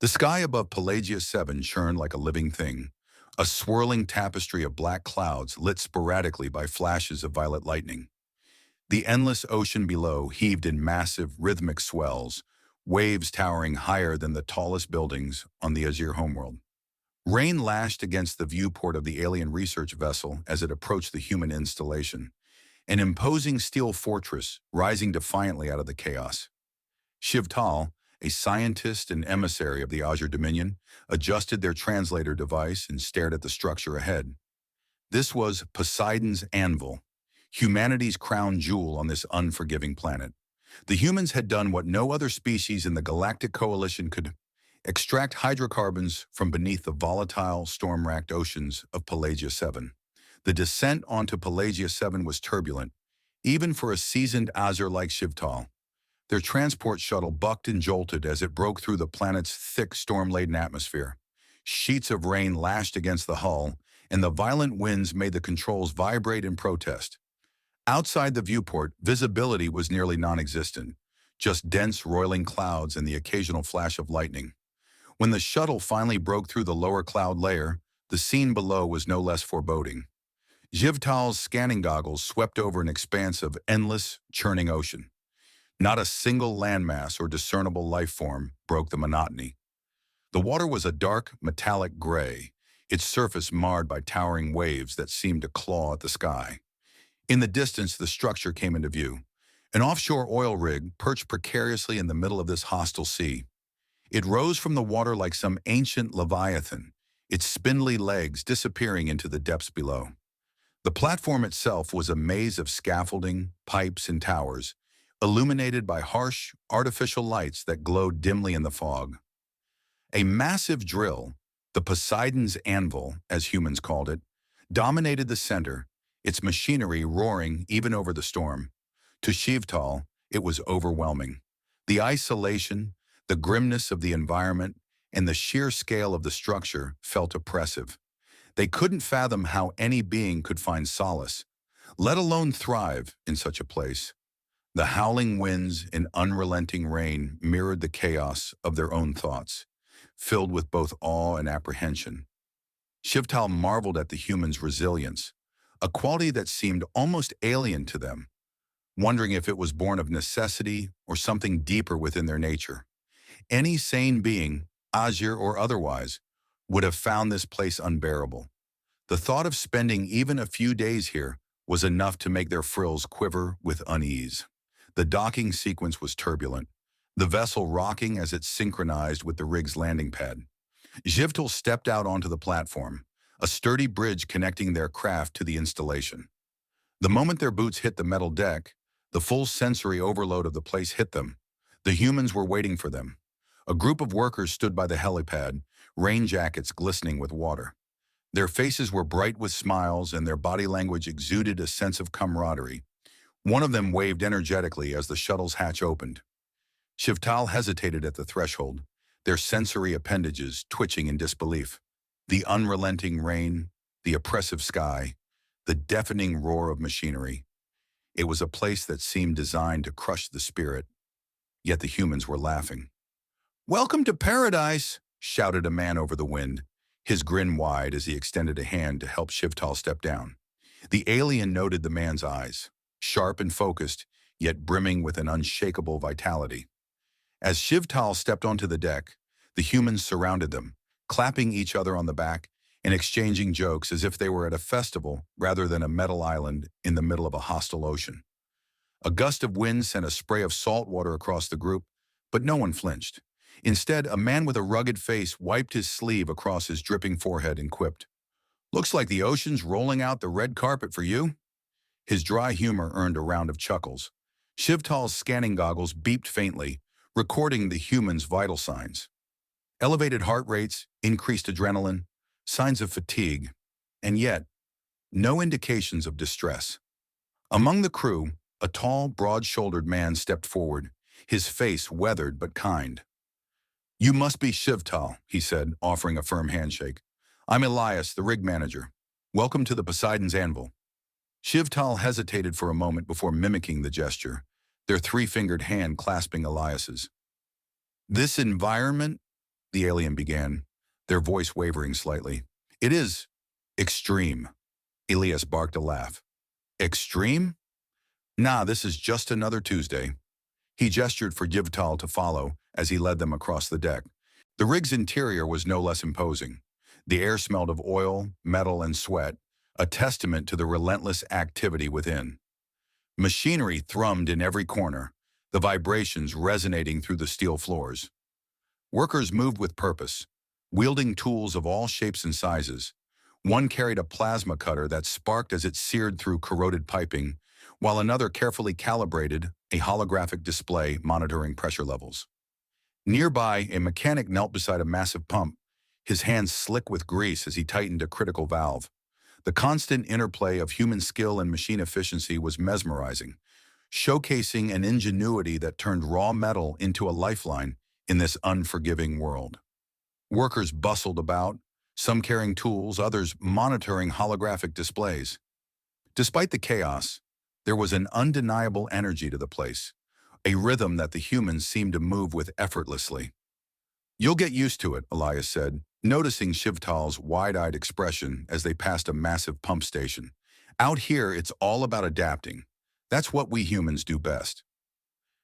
The sky above Pelagia 7 churned like a living thing, a swirling tapestry of black clouds lit sporadically by flashes of violet lightning. The endless ocean below heaved in massive, rhythmic swells, waves towering higher than the tallest buildings on the azure homeworld. Rain lashed against the viewport of the alien research vessel as it approached the human installation, an imposing steel fortress rising defiantly out of the chaos. Xiv'Tal, a scientist and emissary of the Azure Dominion, adjusted their translator device and stared at the structure ahead. This was Poseidon's Anvil, humanity's crown jewel on this unforgiving planet. The humans had done what no other species in the Galactic Coalition could: extract hydrocarbons from beneath the volatile, storm-wracked oceans of Pelagia 7. The descent onto Pelagia 7 was turbulent, even for a seasoned Azure like Xiv'Tal. Their transport shuttle bucked and jolted as it broke through the planet's thick, storm-laden atmosphere. Sheets of rain lashed against the hull, and the violent winds made the controls vibrate in protest. Outside the viewport, visibility was nearly non-existent, just dense, roiling clouds and the occasional flash of lightning. When the shuttle finally broke through the lower cloud layer, the scene below was no less foreboding. Xiv'Tal's scanning goggles swept over an expanse of endless, churning ocean. Not a single landmass or discernible life form broke the monotony. The water was a dark, metallic gray, its surface marred by towering waves that seemed to claw at the sky. In the distance, the structure came into view. An offshore oil rig perched precariously in the middle of this hostile sea. It rose from the water like some ancient leviathan, its spindly legs disappearing into the depths below. The platform itself was a maze of scaffolding, pipes, and towers, illuminated by harsh, artificial lights that glowed dimly in the fog. A massive drill, the Poseidon's Anvil, as humans called it, dominated the center, its machinery roaring even over the storm. To Xiv'Tal, it was overwhelming. The isolation, the grimness of the environment, and the sheer scale of the structure felt oppressive. They couldn't fathom how any being could find solace, let alone thrive, in such a place. The howling winds and unrelenting rain mirrored the chaos of their own thoughts, filled with both awe and apprehension. Xiv'Tal marveled at the humans' resilience, a quality that seemed almost alien to them, wondering if it was born of necessity or something deeper within their nature. Any sane being, Azure or otherwise, would have found this place unbearable. The thought of spending even a few days here was enough to make their frills quiver with unease. The docking sequence was turbulent, the vessel rocking as it synchronized with the rig's landing pad. Xiv'Tal stepped out onto the platform, a sturdy bridge connecting their craft to the installation. The moment their boots hit the metal deck, the full sensory overload of the place hit them. The humans were waiting for them. A group of workers stood by the helipad, rain jackets glistening with water. Their faces were bright with smiles and their body language exuded a sense of camaraderie. One of them waved energetically as the shuttle's hatch opened. Xiv'Tal hesitated at the threshold, their sensory appendages twitching in disbelief. The unrelenting rain, the oppressive sky, the deafening roar of machinery. It was a place that seemed designed to crush the spirit, yet the humans were laughing. "Welcome to paradise," shouted a man over the wind, his grin wide as he extended a hand to help Xiv'Tal step down. The alien noted the man's eyes, sharp and focused, yet brimming with an unshakable vitality. As Xiv'Tal stepped onto the deck, the humans surrounded them, clapping each other on the back and exchanging jokes as if they were at a festival rather than a metal island in the middle of a hostile ocean. A gust of wind sent a spray of salt water across the group, but no one flinched. Instead, a man with a rugged face wiped his sleeve across his dripping forehead and quipped, "Looks like the ocean's rolling out the red carpet for you." His dry humor earned a round of chuckles. Xiv'Tal's scanning goggles beeped faintly, recording the humans' vital signs. Elevated heart rates, increased adrenaline, signs of fatigue, and yet, no indications of distress. Among the crew, a tall, broad-shouldered man stepped forward, his face weathered but kind. "You must be Xiv'Tal," he said, offering a firm handshake. "I'm Elias, the rig manager. Welcome to the Poseidon's Anvil." Xiv'Tal hesitated for a moment before mimicking the gesture, their three-fingered hand clasping Elias's. "This environment," the alien began, their voice wavering slightly. It is extreme. Elias barked a laugh. Extreme? Nah, this is just another Tuesday. He gestured for Xiv'Tal to follow as he led them across the deck. The rig's interior was no less imposing. The air smelled of oil, metal, and sweat, a testament to the relentless activity within. Machinery thrummed in every corner, the vibrations resonating through the steel floors. Workers moved with purpose, wielding tools of all shapes and sizes. One carried a plasma cutter that sparked as it seared through corroded piping, while another carefully calibrated a holographic display monitoring pressure levels. Nearby, a mechanic knelt beside a massive pump, his hands slick with grease as he tightened a critical valve. The constant interplay of human skill and machine efficiency was mesmerizing, showcasing an ingenuity that turned raw metal into a lifeline in this unforgiving world. Workers bustled about, some carrying tools, others monitoring holographic displays. Despite the chaos, there was an undeniable energy to the place, a rhythm that the humans seemed to move with effortlessly. You'll get used to it, Elias said, noticing Xiv'Tal's wide-eyed expression as they passed a massive pump station. Out here, it's all about adapting. That's what we humans do best.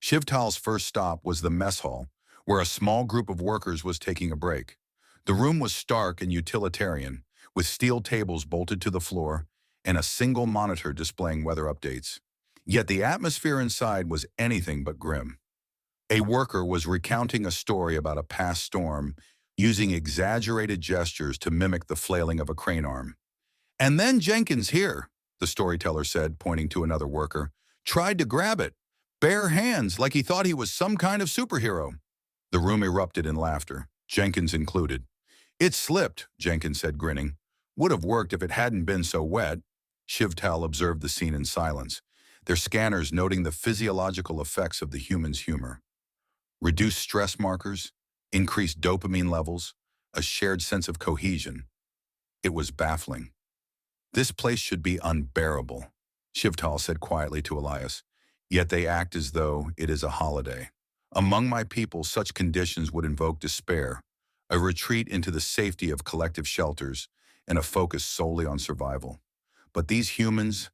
Xiv'Tal's first stop was the mess hall, where a small group of workers was taking a break. The room was stark and utilitarian, with steel tables bolted to the floor and a single monitor displaying weather updates. Yet the atmosphere inside was anything but grim. A worker was recounting a story about a past storm, using exaggerated gestures to mimic the flailing of a crane arm. And then Jenkins here, the storyteller said, pointing to another worker, tried to grab it, bare hands, like he thought he was some kind of superhero. The room erupted in laughter, Jenkins included. It slipped, Jenkins said, grinning. Would have worked if it hadn't been so wet. Xiv'Tal observed the scene in silence, their scanners noting the physiological effects of the human's humor. Reduced stress markers, increased dopamine levels, a shared sense of cohesion. It was baffling. This place should be unbearable, Xiv'Tal said quietly to Elias, yet they act as though it is a holiday. Among my people, such conditions would invoke despair, a retreat into the safety of collective shelters, and a focus solely on survival. But these humans,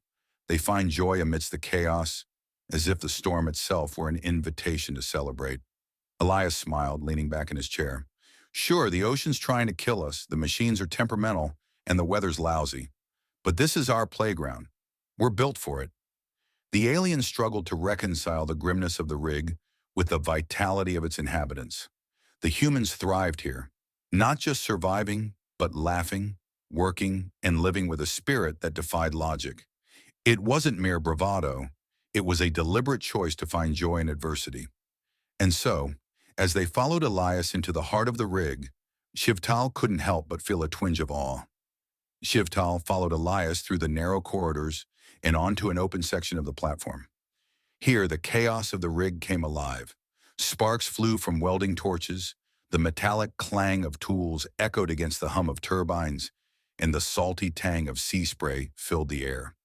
they find joy amidst the chaos, as if the storm itself were an invitation to celebrate. Elias smiled, leaning back in his chair. Sure, the ocean's trying to kill us, the machines are temperamental, and the weather's lousy. But this is our playground. We're built for it. The aliens struggled to reconcile the grimness of the rig with the vitality of its inhabitants. The humans thrived here, not just surviving, but laughing, working, and living with a spirit that defied logic. It wasn't mere bravado, it was a deliberate choice to find joy in adversity. And so, as they followed Elias into the heart of the rig, Xiv'Tal couldn't help but feel a twinge of awe. Xiv'Tal followed Elias through the narrow corridors and onto an open section of the platform. Here, the chaos of the rig came alive. Sparks flew from welding torches, the metallic clang of tools echoed against the hum of turbines, and the salty tang of sea spray filled the air.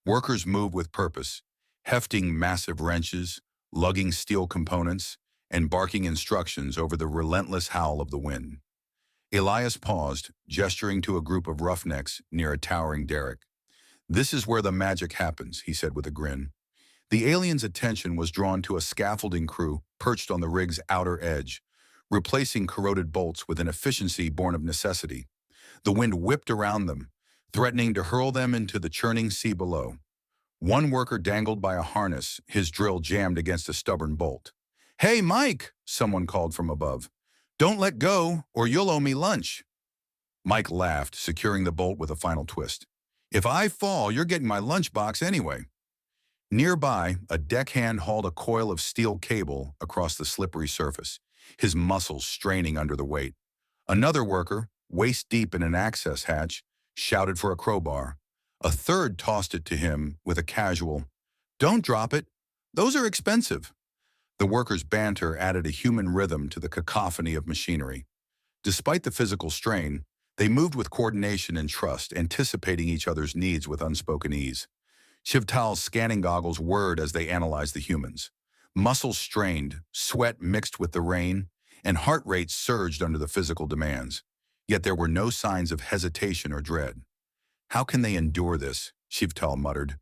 Workers moved with purpose, hefting massive wrenches, lugging steel components, and barking instructions over the relentless howl of the wind. Elias paused, gesturing to a group of roughnecks near a towering derrick. This is where the magic happens, he said with a grin. The aliens' attention was drawn to a scaffolding crew perched on the rig's outer edge, replacing corroded bolts with an efficiency born of necessity. The wind whipped around them, threatening to hurl them into the churning sea below. One worker dangled by a harness, his drill jammed against a stubborn bolt. "Hey, Mike," someone called from above. "Don't let go, or you'll owe me lunch." Mike laughed, securing the bolt with a final twist. "If I fall, you're getting my lunchbox anyway." Nearby, a deckhand hauled a coil of steel cable across the slippery surface, his muscles straining under the weight. Another worker, waist-deep in an access hatch, shouted for a crowbar. A third tossed it to him with a casual, "Don't drop it. Those are expensive." The workers' banter added a human rhythm to the cacophony of machinery. Despite the physical strain, they moved with coordination and trust, anticipating each other's needs with unspoken ease. Xiv'Tal's scanning goggles whirred as they analyzed the humans. Muscles strained, sweat mixed with the rain, and heart rates surged under the physical demands. Yet there were no signs of hesitation or dread. "How can they endure this?" Xiv'Tal muttered.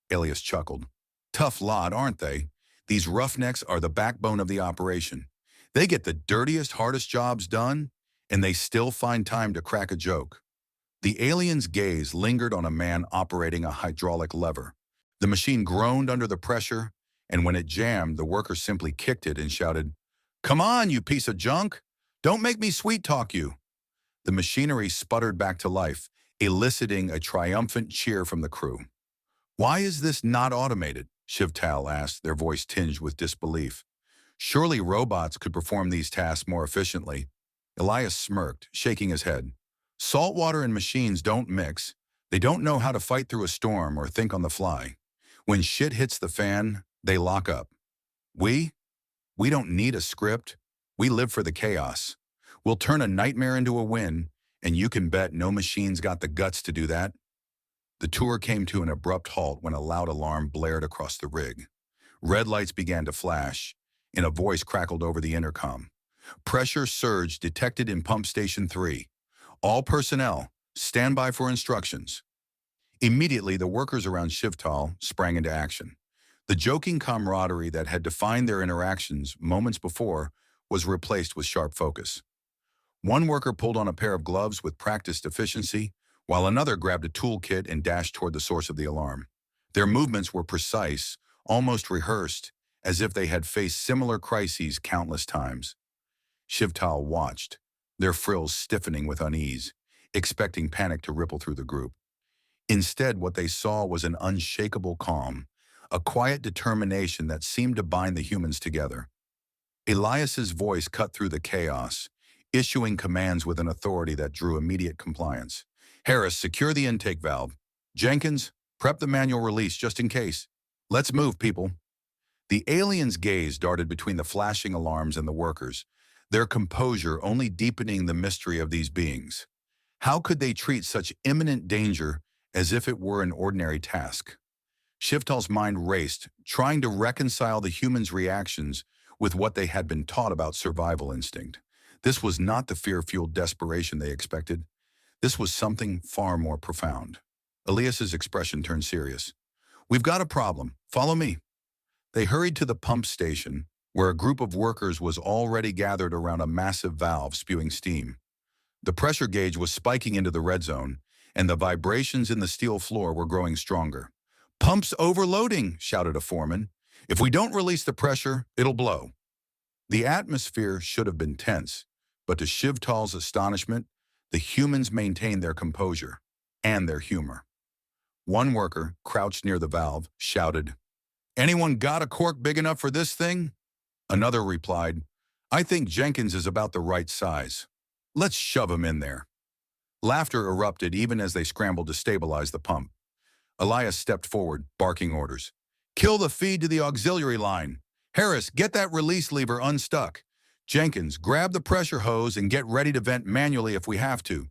Elias chuckled. "Tough lot, aren't they? These roughnecks are the backbone of the operation. They get the dirtiest, hardest jobs done, and they still find time to crack a joke." The alien's gaze lingered on a man operating a hydraulic lever. The machine groaned under the pressure, and when it jammed, the worker simply kicked it and shouted, "Come on, you piece of junk! Don't make me sweet-talk you!" The machinery sputtered back to life, eliciting a triumphant cheer from the crew. "Why is this not automated?" Xiv'Tal asked, their voice tinged with disbelief. "Surely robots could perform these tasks more efficiently." Elias smirked, shaking his head. "Saltwater and machines don't mix. They don't know how to fight through a storm or think on the fly. When shit hits the fan, they lock up. We don't need a script. We live for the chaos. We'll turn a nightmare into a win, and you can bet no machine's got the guts to do that." The tour came to an abrupt halt when a loud alarm blared across the rig. Red lights began to flash, and a voice crackled over the intercom. "Pressure surge detected in pump station 3. All personnel, stand by for instructions." Immediately, the workers around Xiv'Tal sprang into action. The joking camaraderie that had defined their interactions moments before was replaced with sharp focus. One worker pulled on a pair of gloves with practiced efficiency, while another grabbed a toolkit and dashed toward the source of the alarm. Their movements were precise, almost rehearsed, as if they had faced similar crises countless times. Xiv'Tal watched, their frills stiffening with unease, expecting panic to ripple through the group. Instead, what they saw was an unshakable calm, a quiet determination that seemed to bind the humans together. Elias's voice cut through the chaos, issuing commands with an authority that drew immediate compliance. "Harris, secure the intake valve. Jenkins, prep the manual release just in case. Let's move, people." The alien's gaze darted between the flashing alarms and the workers, their composure only deepening the mystery of these beings. How could they treat such imminent danger as if it were an ordinary task? Xiv'Tal's mind raced, trying to reconcile the humans' reactions with what they had been taught about survival instinct. This was not the fear-fueled desperation they expected. This was something far more profound. Elias's expression turned serious. "We've got a problem. Follow me." They hurried to the pump station, where a group of workers was already gathered around a massive valve spewing steam. The pressure gauge was spiking into the red zone, and the vibrations in the steel floor were growing stronger. "Pump's overloading," shouted a foreman. "If we don't release the pressure, it'll blow." The atmosphere should have been tense, but to Xiv'Tal's astonishment, the humans maintained their composure and their humor. One worker, crouched near the valve, shouted, "Anyone got a cork big enough for this thing?" Another replied, "I think Jenkins is about the right size. Let's shove him in there." Laughter erupted even as they scrambled to stabilize the pump. Elias stepped forward, barking orders. "Kill the feed to the auxiliary line. Harris, get that release lever unstuck. Jenkins, grab the pressure hose and get ready to vent manually if we have to."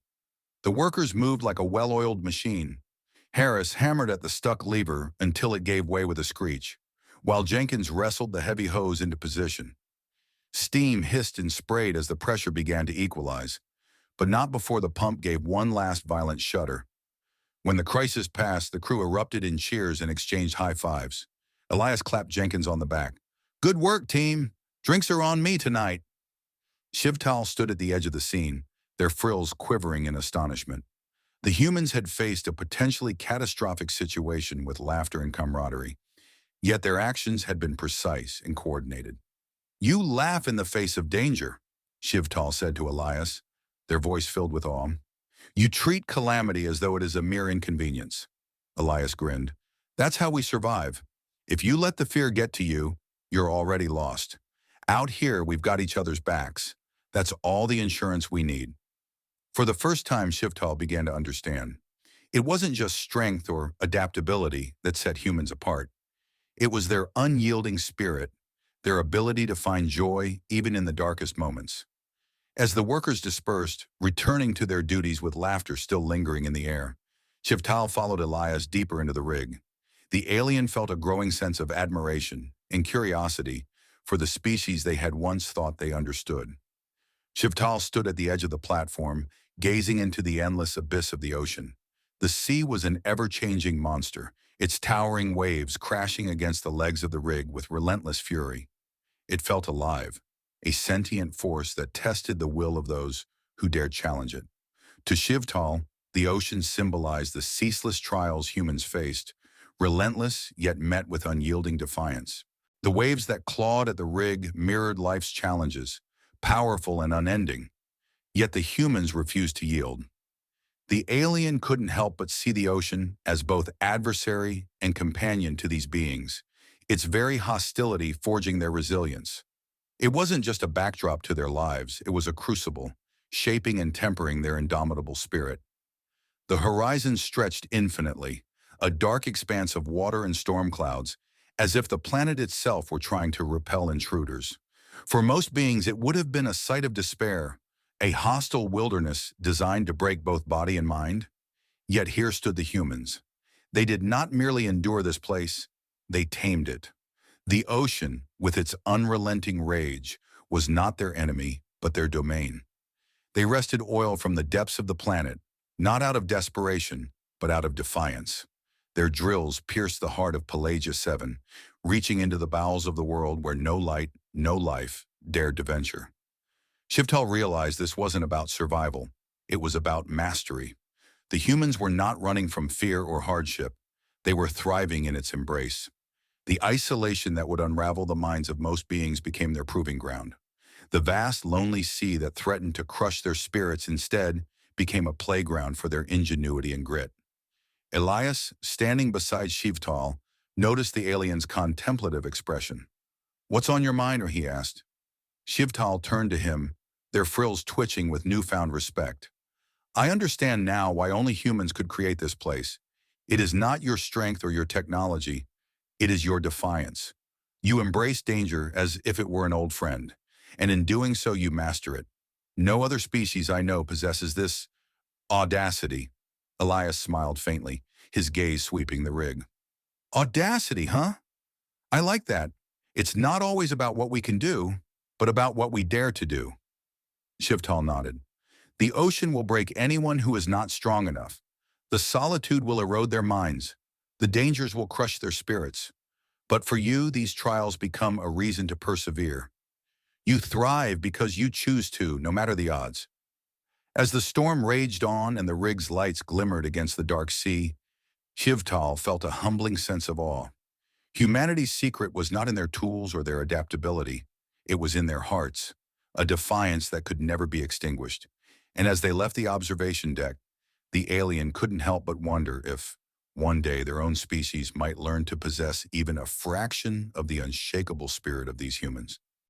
The workers moved like a well-oiled machine. Harris hammered at the stuck lever until it gave way with a screech, while Jenkins wrestled the heavy hose into position. Steam hissed and sprayed as the pressure began to equalize, but not before the pump gave one last violent shudder. When the crisis passed, the crew erupted in cheers and exchanged high fives. Elias clapped Jenkins on the back. "Good work, team. Drinks are on me tonight." Xiv'Tal stood at the edge of the scene, their frills quivering in astonishment. The humans had faced a potentially catastrophic situation with laughter and camaraderie, yet their actions had been precise and coordinated. "You laugh in the face of danger," Xiv'Tal said to Elias, their voice filled with awe. "You treat calamity as though it is a mere inconvenience." Elias grinned. "That's how we survive. If you let the fear get to you, you're already lost. Out here, we've got each other's backs. That's all the insurance we need." For the first time, Xiv'Tal began to understand. It wasn't just strength or adaptability that set humans apart. It was their unyielding spirit, their ability to find joy even in the darkest moments. As the workers dispersed, returning to their duties with laughter still lingering in the air, Xiv'Tal followed Elias deeper into the rig. The alien felt a growing sense of admiration and curiosity for the species they had once thought they understood. Xiv'Tal stood at the edge of the platform, gazing into the endless abyss of the ocean. The sea was an ever-changing monster, its towering waves crashing against the legs of the rig with relentless fury. It felt alive, a sentient force that tested the will of those who dared challenge it. To Xiv'Tal, the ocean symbolized the ceaseless trials humans faced, relentless yet met with unyielding defiance. The waves that clawed at the rig mirrored life's challenges, powerful and unending, yet the humans refused to yield. The alien couldn't help but see the ocean as both adversary and companion to these beings, its very hostility forging their resilience. It wasn't just a backdrop to their lives, it was a crucible, shaping and tempering their indomitable spirit. The horizon stretched infinitely, a dark expanse of water and storm clouds, as if the planet itself were trying to repel intruders. For most beings, it would have been a sight of despair, a hostile wilderness designed to break both body and mind. Yet here stood the humans. They did not merely endure this place, they tamed it. The ocean, with its unrelenting rage, was not their enemy, but their domain. They wrested oil from the depths of the planet, not out of desperation, but out of defiance. Their drills pierced the heart of Pelagia 7, reaching into the bowels of the world where no light, no life dared to venture. Xiv'Tal realized this wasn't about survival. It was about mastery. The humans were not running from fear or hardship. They were thriving in its embrace. The isolation that would unravel the minds of most beings became their proving ground. The vast, lonely sea that threatened to crush their spirits instead became a playground for their ingenuity and grit. Elias, standing beside Xiv'Tal, noticed the alien's contemplative expression. "What's on your mind?" he asked. Xiv'Tal turned to him, their frills twitching with newfound respect. "I understand now why only humans could create this place. It is not your strength or your technology. It is your defiance. You embrace danger as if it were an old friend, and in doing so you master it. No other species I know possesses this audacity." Elias smiled faintly, his gaze sweeping the rig. "Audacity, huh? I like that. It's not always about what we can do, but about what we dare to do." Xiv'Tal nodded. "The ocean will break anyone who is not strong enough. The solitude will erode their minds. The dangers will crush their spirits. But for you, these trials become a reason to persevere. You thrive because you choose to, no matter the odds." As the storm raged on and the rig's lights glimmered against the dark sea, Xiv'Tal felt a humbling sense of awe. Humanity's secret was not in their tools or their adaptability. It was in their hearts, a defiance that could never be extinguished. And as they left the observation deck, the alien couldn't help but wonder if, one day, their own species might learn to possess even a fraction of the unshakable spirit of these humans.